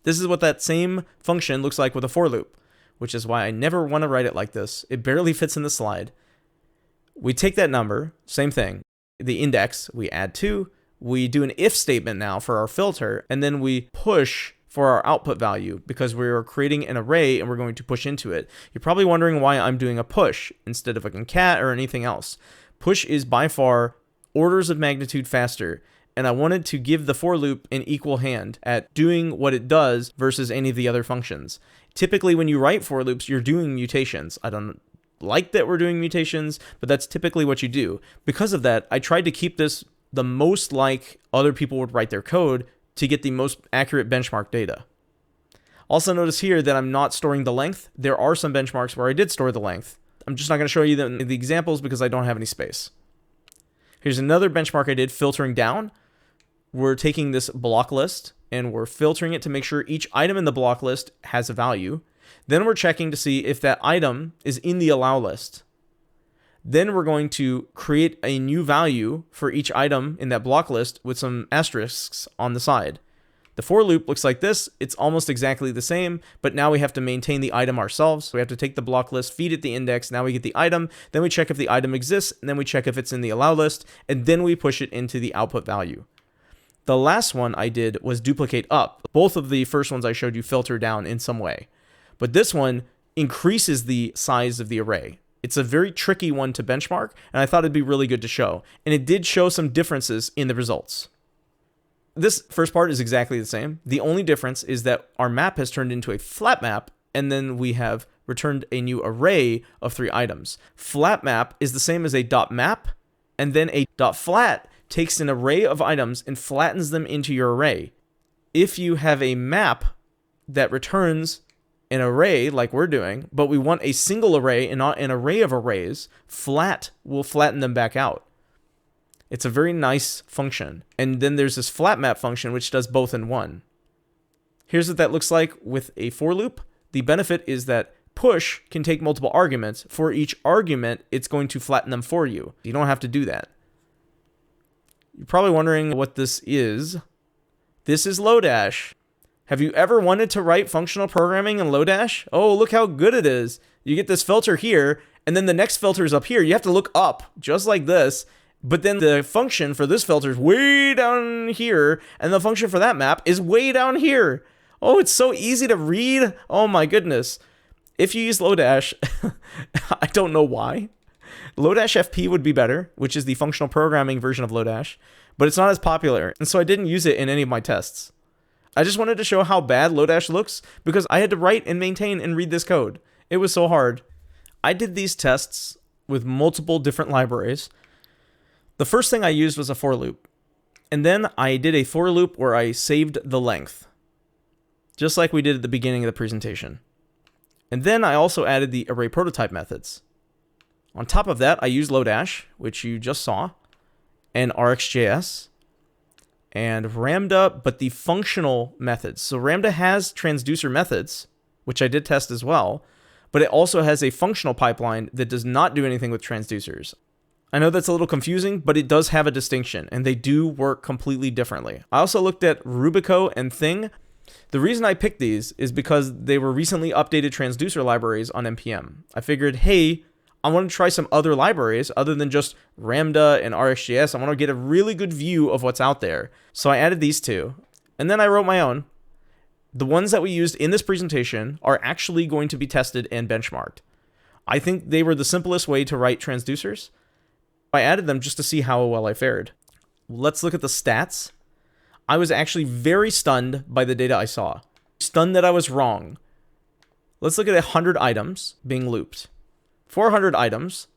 This is what that same function looks like with a for loop, which is why I never want to write it like this. It barely fits in the slide. We take that number, same thing, the index, we add 2, we do an if statement now for our filter, and then we push for our output value because we're creating an array and we're going to push into it. You're probably wondering why I'm doing a push instead of a concat or anything else. Push is by far orders of magnitude faster, and I wanted to give the for loop an equal hand at doing what it does versus any of the other functions. Typically, when you write for loops, you're doing mutations. I don't like that we're doing mutations, but that's typically what you do. Because of that, I tried to keep this the most like other people would write their code to get the most accurate benchmark data. Also notice here that I'm not storing the length. There are some benchmarks where I did store the length. I'm just not going to show you the examples because I don't have any space. Here's another benchmark I did, filtering down. We're taking this block list and we're filtering it to make sure each item in the block list has a value. Then we're checking to see if that item is in the allow list. Then we're going to create a new value for each item in that block list with some asterisks on the side. The for loop looks like this. It's almost exactly the same, but now we have to maintain the item ourselves. So we have to take the block list, feed it the index. Now we get the item. Then we check if the item exists, and then we check if it's in the allow list, and then we push it into the output value. The last one I did was duplicate up. Both of the first ones I showed you filter down in some way. But this one increases the size of the array. It's a very tricky one to benchmark, and I thought it'd be really good to show. And it did show some differences in the results. This first part is exactly the same. The only difference is that our map has turned into a flat map, and then we have returned a new array of 3 items. Flat map is the same as a .map, and then a .flat takes an array of items and flattens them into your array. If you have a map that returns an array like we're doing, but we want a single array and not an array of arrays, flat will flatten them back out. It's a very nice function. And then there's this flat map function which does both in one. Here's what that looks like with a for loop. The benefit is that push can take multiple arguments. For each argument, it's going to flatten them for you. You don't have to do that. You're probably wondering what this is. This is Lodash. Have you ever wanted to write functional programming in Lodash? Oh, look how good it is. You get this filter here, and then the next filter is up here. You have to look up, just like this. But then the function for this filter is way down here, and the function for that map is way down here. Oh, it's so easy to read. Oh my goodness. If you use Lodash, I don't know why. Lodash FP would be better, which is the functional programming version of Lodash, but it's not as popular, and so I didn't use it in any of my tests. I just wanted to show how bad Lodash looks because I had to write and maintain and read this code. It was so hard. I did these tests with multiple different libraries. The first thing I used was a for loop, and then I did a for loop where I saved the length, just like we did at the beginning of the presentation. And then I also added the Array.prototype methods. On top of that, I used Lodash, which you just saw, and RxJS, and Ramda, but the functional methods. So Ramda has transducer methods, which I did test as well, but it also has a functional pipeline that does not do anything with transducers. I know that's a little confusing, but it does have a distinction, and they do work completely differently. I also looked at Rubico and Thi.ng. The reason I picked these is because they were recently updated transducer libraries on NPM. I figured, hey, I want to try some other libraries other than just Ramda and RxJS. I want to get a really good view of what's out there. So I added these two, and then I wrote my own. The ones that we used in this presentation are actually going to be tested and benchmarked. I think they were the simplest way to write transducers. I added them just to see how well I fared. Let's look at the stats. I was actually very stunned by the data I saw. Stunned that I was wrong. Let's look at 100 items being looped. 400 items.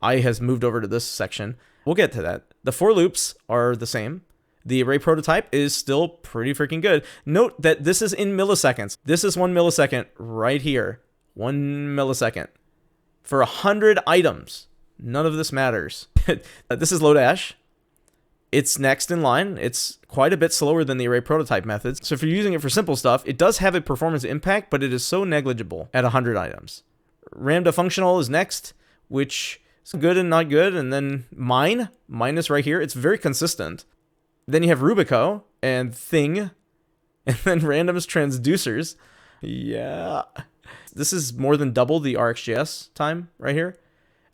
I has moved over to this section. We'll get to that. The for loops are the same. The Array.prototype is still pretty freaking good. Note that this is in milliseconds. This is 1 millisecond right here. 1 millisecond. For 100 items. None of this matters. This is Lodash. It's next in line. It's quite a bit slower than the Array.prototype methods. So if you're using it for simple stuff, it does have a performance impact, but it is so negligible at 100 items. Ramda functional is next, which is good and not good. And then minus right here. It's very consistent. Then you have Rubico and Thi.ng, and then random's transducers. Yeah. This is more than double the RxJS time right here.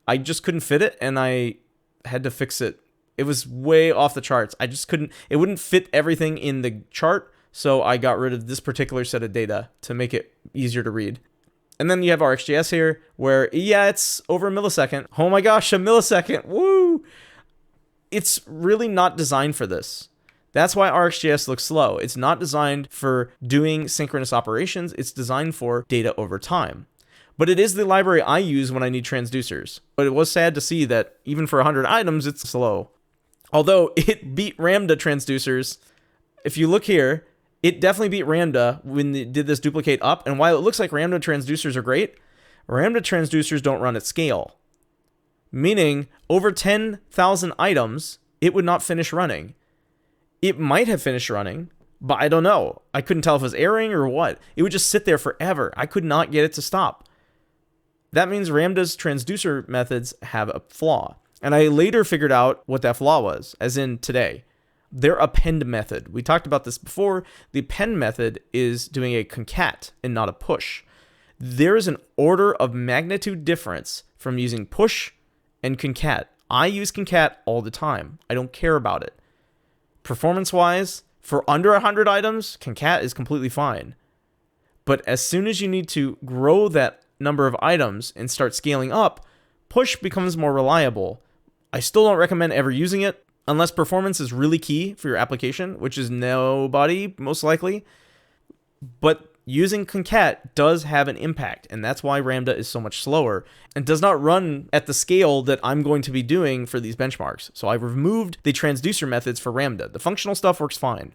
I just couldn't fit it, and I had to fix it. It was way off the charts. I just couldn't, it wouldn't fit everything in the chart, so I got rid of this particular set of data to make it easier to read. And then you have RxJS here, where, yeah, it's over a millisecond. Oh my gosh, a millisecond. Woo! It's really not designed for this. That's why RxJS looks slow. It's not designed for doing synchronous operations. It's designed for data over time. But it is the library I use when I need transducers. But it was sad to see that even for 100 items, it's slow. Although it beat Ramda transducers. If you look here, it definitely beat Ramda when it did this duplicate up. And while it looks like Ramda transducers are great, Ramda transducers don't run at scale. Meaning, over 10,000 items, it would not finish running. It might have finished running, but I don't know. I couldn't tell if it was erroring or what. It would just sit there forever. I could not get it to stop. That means Ramda's transducer methods have a flaw. And I later figured out what that flaw was, as in today. Their append method. We talked about this before. The append method is doing a concat and not a push. There is an order of magnitude difference from using push and concat. I use concat all the time. I don't care about it. Performance-wise, for under 100 items, concat is completely fine. But as soon as you need to grow that number of items and start scaling up, push becomes more reliable. I still don't recommend ever using it unless performance is really key for your application, which is nobody, most likely. But using concat does have an impact, and that's why Ramda is so much slower and does not run at the scale that I'm going to be doing for these benchmarks. So I've removed the transducer methods for Ramda. The functional stuff works fine.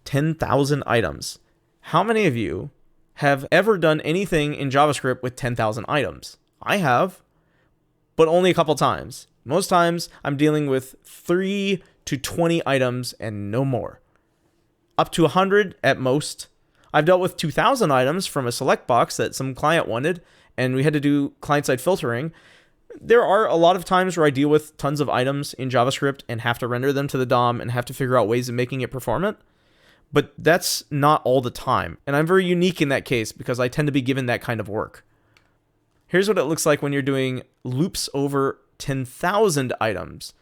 10,000 items. How many of you have ever done anything in JavaScript with 10,000 items? I have, but only a couple times. Most times I'm dealing with 3 to 20 items and no more. Up to 100 at most. I've dealt with 2,000 items from a select box that some client wanted, and we had to do client-side filtering. There are a lot of times where I deal with tons of items in JavaScript and have to render them to the DOM and have to figure out ways of making it performant. But that's not all the time. And I'm very unique in that case because I tend to be given that kind of work. Here's what it looks like when you're doing loops over 10,000 items.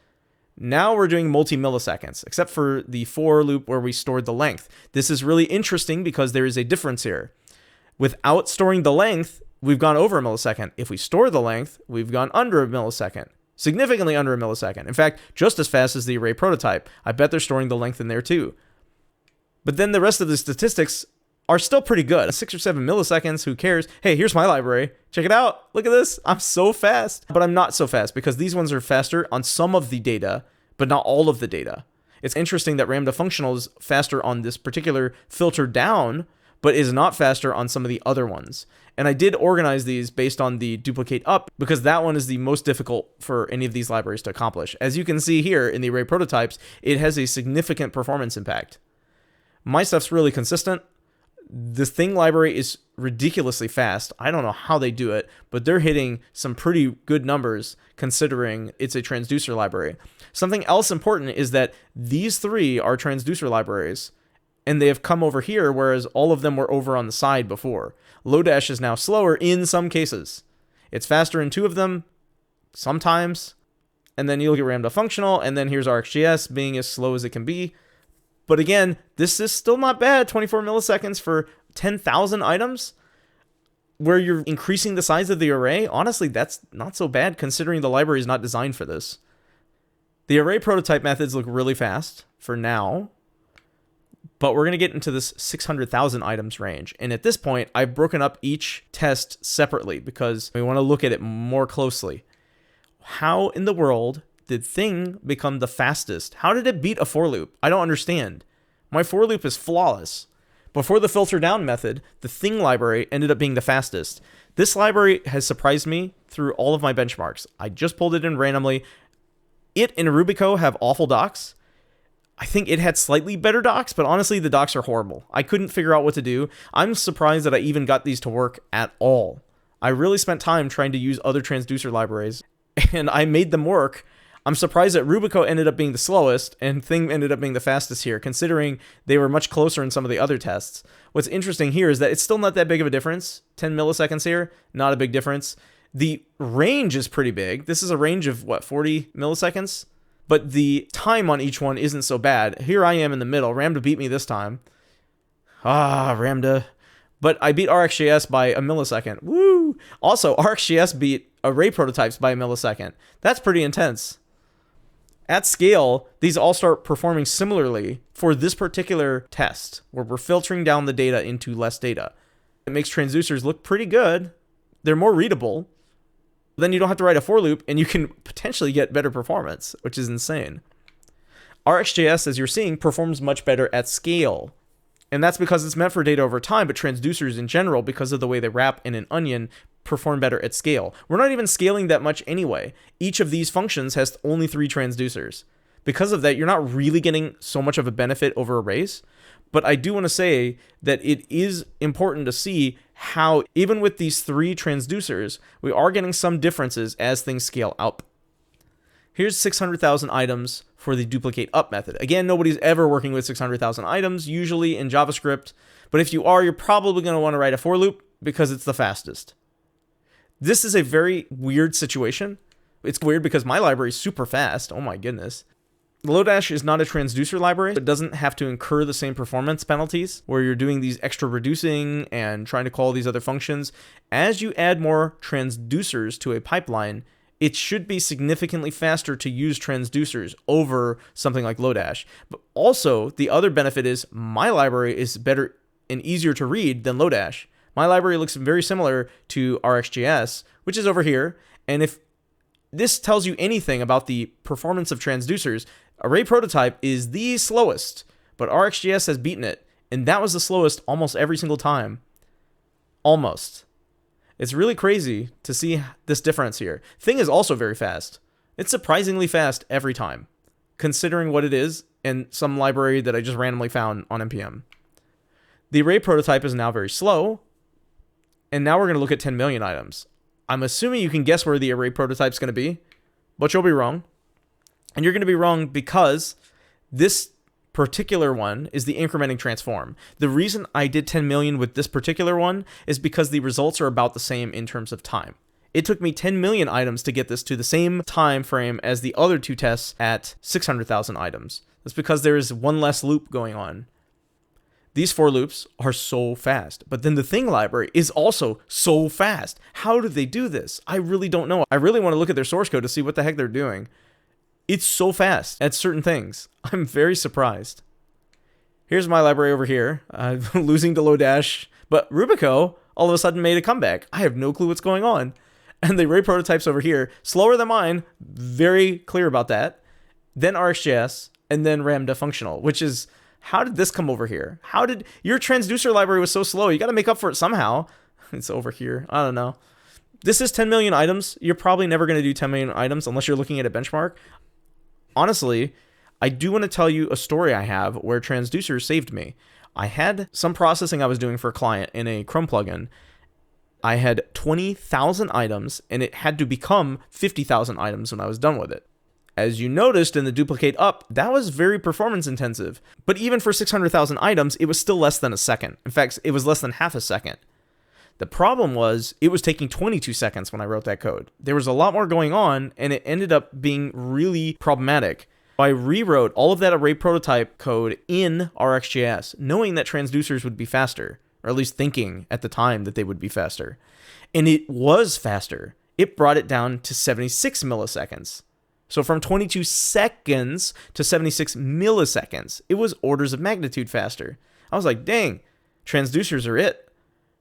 Now we're doing multi-milliseconds, except for the for loop where we stored the length. This is really interesting because there is a difference here. Without storing the length, we've gone over a millisecond. If we store the length, we've gone under a millisecond. Significantly under a millisecond. In fact, just as fast as the Array.prototype. I bet they're storing the length in there too. But then the rest of the statistics are still pretty good. 6 or 7 milliseconds, who cares? Hey, here's my library. Check it out. Look at this. I'm so fast. But I'm not so fast because these ones are faster on some of the data, but not all of the data. It's interesting that Ramda functional is faster on this particular filter down, but is not faster on some of the other ones. And I did organize these based on the duplicate up because that one is the most difficult for any of these libraries to accomplish. As you can see here in the Array prototypes, it has a significant performance impact. My stuff's really consistent. The Thi.ng library is ridiculously fast. I don't know how they do it, but they're hitting some pretty good numbers considering it's a transducer library. Something else important is that these three are transducer libraries. and they have come over here, whereas all of them were over on the side before. Lodash is now slower in some cases. It's faster in 2 of them sometimes, and then you look at Ramda functional, and then here's RxJS being as slow as it can be. But again, this is still not bad. 24 milliseconds for 10,000 items where you're increasing the size of the array. Honestly, that's not so bad considering the library is not designed for this. The Array.prototype methods look really fast for now, but we're going to get into this 600,000 items range. And at this point, I've broken up each test separately because we want to look at it more closely. How in the world did Thi.ng become the fastest? How did it beat a for loop? I don't understand. My for loop is flawless. Before the filter down method, the Thi.ng library ended up being the fastest. This library has surprised me through all of my benchmarks. I just pulled it in randomly. It and Rubico have awful docs. I think it had slightly better docs, but honestly, the docs are horrible. I couldn't figure out what to do. I'm surprised that I even got these to work at all. I really spent time trying to use other transducer libraries, and I made them work. I'm surprised that Rubico ended up being the slowest, and Thi.ng ended up being the fastest here, considering they were much closer in some of the other tests. What's interesting here is that it's still not that big of a difference. 10 milliseconds here, not a big difference. The range is pretty big. This is a range of, 40 milliseconds? But the time on each one isn't so bad. Here I am in the middle. Ramda beat me this time. Ramda. But I beat RxJS by a millisecond. Woo! Also, RxJS beat Array.prototypes by a millisecond. That's pretty intense. At scale, these all start performing similarly for this particular test, where we're filtering down the data into less data. It makes transducers look pretty good. They're more readable. Then you don't have to write a for loop, and you can potentially get better performance, which is insane. RxJS, as you're seeing, performs much better at scale. And that's because it's meant for data over time, but transducers in general, because of the way they wrap in an onion, perform better at scale. We're not even scaling that much anyway. Each of these functions has only 3 transducers. Because of that, you're not really getting so much of a benefit over arrays. But I do want to say that it is important to see how, even with these 3 transducers, we are getting some differences as things scale up. Here's 600,000 items for the duplicate up method. Again, nobody's ever working with 600,000 items, usually in JavaScript. But if you are, you're probably going to want to write a for loop because it's the fastest. This is a very weird situation. It's weird because my library is super fast. Oh my goodness. Lodash is not a transducer library. It doesn't have to incur the same performance penalties where you're doing these extra reducing and trying to call these other functions. As you add more transducers to a pipeline, it should be significantly faster to use transducers over something like Lodash. But also, the other benefit is my library is better and easier to read than Lodash. My library looks very similar to RxJS, which is over here. And if this tells you anything about the performance of transducers, Array.prototype is the slowest, but RxJS has beaten it. And that was the slowest almost every single time. Almost. It's really crazy to see this difference here. Thi.ng is also very fast. It's surprisingly fast every time, considering what it is and some library that I just randomly found on NPM. The Array.prototype is now very slow. And now we're going to look at 10 million items. I'm assuming you can guess where the Array.prototype is going to be, but you'll be wrong. And you're going to be wrong because this particular one is the incrementing transform. The reason I did 10 million with this particular one is because the results are about the same in terms of time. It took me 10 million items to get this to the same time frame as the other 2 tests at 600,000 items. That's because there is one less loop going on. These for loops are so fast, but then the Thi.ng library is also so fast. How do they do this? I really don't know. I really want to look at their source code to see what the heck they're doing. It's so fast at certain things. I'm very surprised. Here's my library over here, losing to Lodash, but Rubico all of a sudden made a comeback. I have no clue what's going on. And the Array.prototypes over here, slower than mine, very clear about that. Then RxJS, and then Ramda functional, which is, how did this come over here? How did your transducer library was so slow? You got to make up for it somehow. It's over here. I don't know. This is 10 million items. You're probably never going to do 10 million items unless you're looking at a benchmark. Honestly, I do want to tell you a story I have where transducers saved me. I had some processing I was doing for a client in a Chrome plugin. I had 20,000 items, and it had to become 50,000 items when I was done with it. As you noticed in the duplicate up, that was very performance intensive. But even for 600,000 items, it was still less than a second. In fact, it was less than half a second. The problem was it was taking 22 seconds when I wrote that code. There was a lot more going on, and it ended up being really problematic. I rewrote all of that Array.prototype code in RxJS, knowing that transducers would be faster, or at least thinking at the time that they would be faster. And it was faster. It brought it down to 76 milliseconds. So from 22 seconds to 76 milliseconds, it was orders of magnitude faster. I was like, dang, transducers are it.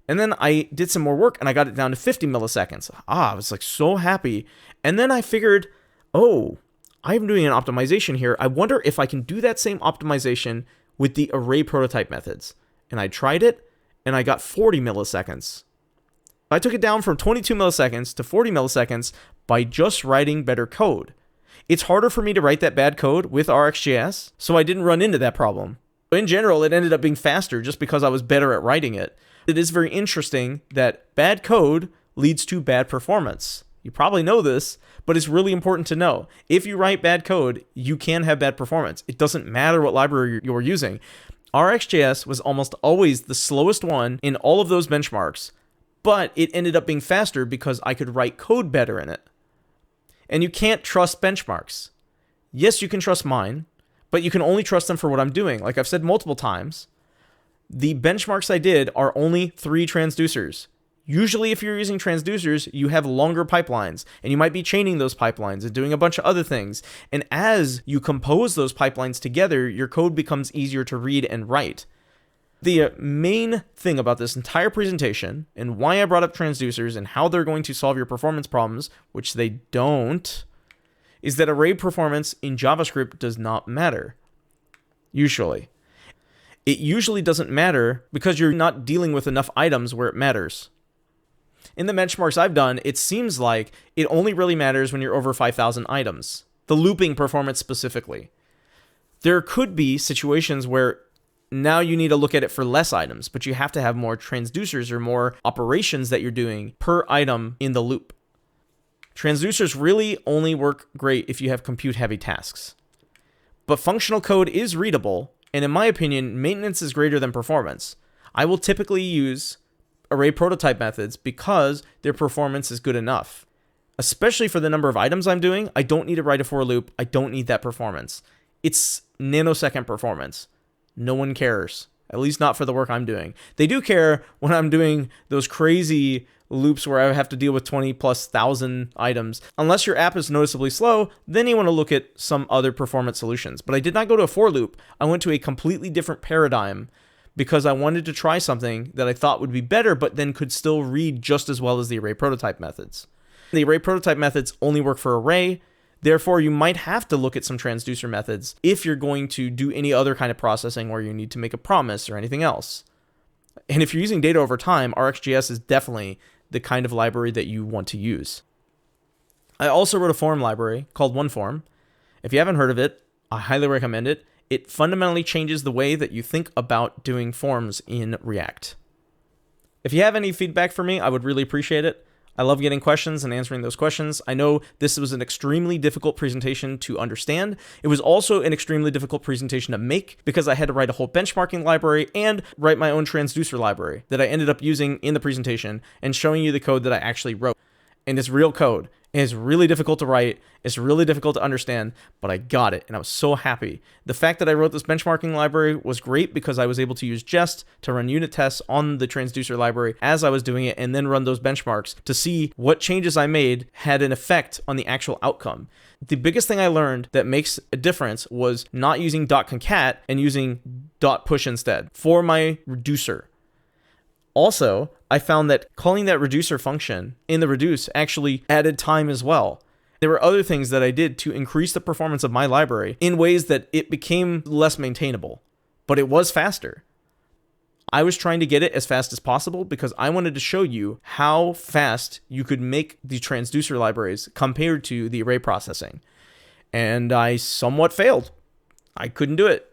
And then I did some more work and I got it down to 50 milliseconds. I was like so happy. And then I figured, oh, I'm doing an optimization here. I wonder if I can do that same optimization with the Array.prototype methods. And I tried it and I got 40 milliseconds. I took it down from 22 milliseconds to 40 milliseconds by just writing better code. It's harder for me to write that bad code with RxJS, so I didn't run into that problem. In general, it ended up being faster just because I was better at writing it. It is very interesting that bad code leads to bad performance. You probably know this, but it's really important to know. If you write bad code, you can have bad performance. It doesn't matter what library you're using. RxJS was almost always the slowest one in all of those benchmarks, but it ended up being faster because I could write code better in it. And you can't trust benchmarks. Yes, you can trust mine, but you can only trust them for what I'm doing. Like I've said multiple times, the benchmarks I did are only 3 transducers. Usually if you're using transducers, you have longer pipelines, and you might be chaining those pipelines and doing a bunch of other things. And as you compose those pipelines together, your code becomes easier to read and write. The main thing about this entire presentation and why I brought up transducers and how they're going to solve your performance problems, which they don't, is that array performance in JavaScript does not matter. Usually. It usually doesn't matter because you're not dealing with enough items where it matters. In the benchmarks I've done, it seems like it only really matters when you're over 5,000 items. The looping performance specifically. There could be situations where now you need to look at it for less items, but you have to have more transducers or more operations that you're doing per item in the loop. Transducers really only work great if you have compute-heavy tasks. But functional code is readable, and in my opinion, maintenance is greater than performance. I will typically use Array.prototype methods because their performance is good enough. Especially for the number of items I'm doing, I don't need to write a for loop. I don't need that performance. It's nanosecond performance. No one cares, at least not for the work I'm doing. They do care when I'm doing those crazy loops where I have to deal with 20,000+ items. Unless your app is noticeably slow, then you want to look at some other performance solutions. But I did not go to a for loop. I went to a completely different paradigm because I wanted to try something that I thought would be better, but then could still read just as well as the Array.prototype methods. The Array.prototype methods only work for array. Therefore, you might have to look at some transducer methods if you're going to do any other kind of processing where you need to make a promise or anything else. And if you're using data over time, RxJS is definitely the kind of library that you want to use. I also wrote a form library called OneForm. If you haven't heard of it, I highly recommend it. It fundamentally changes the way that you think about doing forms in React. If you have any feedback for me, I would really appreciate it. I love getting questions and answering those questions. I know this was an extremely difficult presentation to understand. It was also an extremely difficult presentation to make because I had to write a whole benchmarking library and write my own transducer library that I ended up using in the presentation and showing you the code that I actually wrote. And it's real code. It's really difficult to write. It's really difficult to understand, but I got it, and I was so happy. The fact that I wrote this benchmarking library was great because I was able to use Jest to run unit tests on the transducer library as I was doing it, and then run those benchmarks to see what changes I made had an effect on the actual outcome. The biggest thing I learned that makes a difference was not using .concat and using .push instead for my reducer. Also, I found that calling that reducer function in the reduce actually added time as well. There were other things that I did to increase the performance of my library in ways that it became less maintainable, but it was faster. I was trying to get it as fast as possible because I wanted to show you how fast you could make the transducer libraries compared to the array processing. And I somewhat failed. I couldn't do it.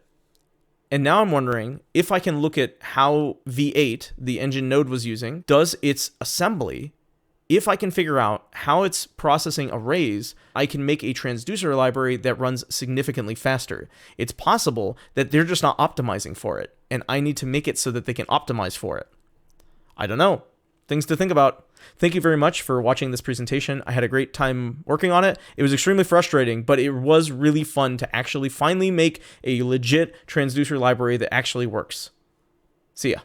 And now I'm wondering if I can look at how V8, the engine Node was using, does its assembly If I can figure out how it's processing arrays, I can make a transducer library that runs significantly faster. It's possible that they're just not optimizing for it, and I need to make it so that they can optimize for it. I don't know. Things to think about. Thank you very much for watching this presentation. I had a great time working on it. It was extremely frustrating, but it was really fun to actually finally make a legit transducer library that actually works. See ya.